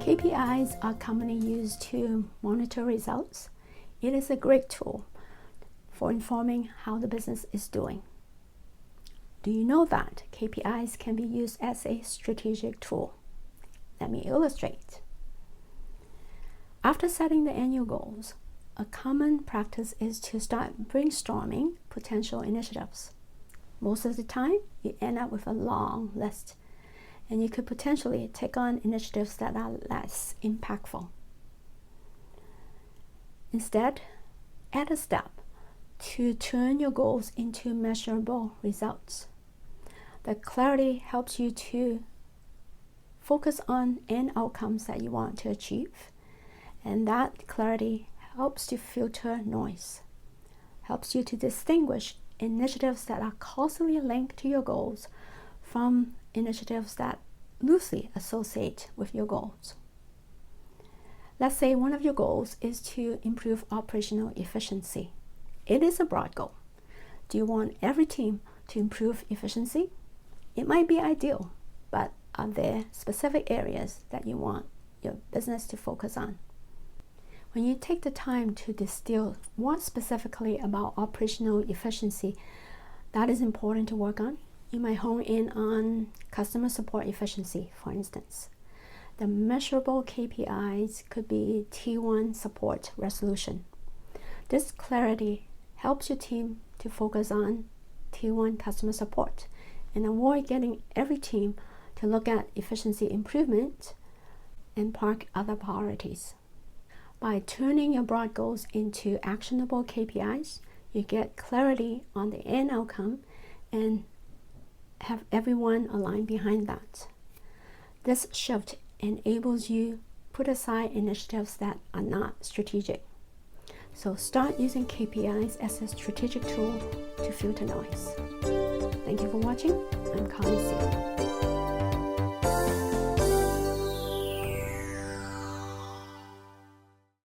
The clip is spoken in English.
KPIs are commonly used to monitor results. It is a great tool for informing how the business is doing. Do you know that KPIs can be used as a strategic tool? Let me illustrate. After setting the annual goals, a common practice is to start brainstorming potential initiatives. Most of the time, you end up with a long list, and you could potentially take on initiatives that are less impactful. Instead, add a step to turn your goals into measurable results. The clarity helps you to focus on end outcomes that you want to achieve, and that clarity helps to filter noise, helps you to distinguish initiatives that are causally linked to your goals from initiatives that loosely associate with your goals. Let's say one of your goals is to improve operational efficiency. It is a broad goal. Do you want every team to improve efficiency? It might be ideal, but are there specific areas that you want your business to focus on? When you take the time to distill more specifically about operational efficiency that is important to work on, you might hone in on customer support efficiency, for instance. The measurable KPIs could be T1 support resolution. This clarity helps your team to focus on T1 customer support and avoid getting every team to look at efficiency improvement and park other priorities. By turning your broad goals into actionable KPIs, you get clarity on the end outcome and have everyone aligned behind that. This shift enables you put aside initiatives that are not strategic. So start using KPIs as a strategic tool to filter noise. Thank you for watching. I'm Connie C.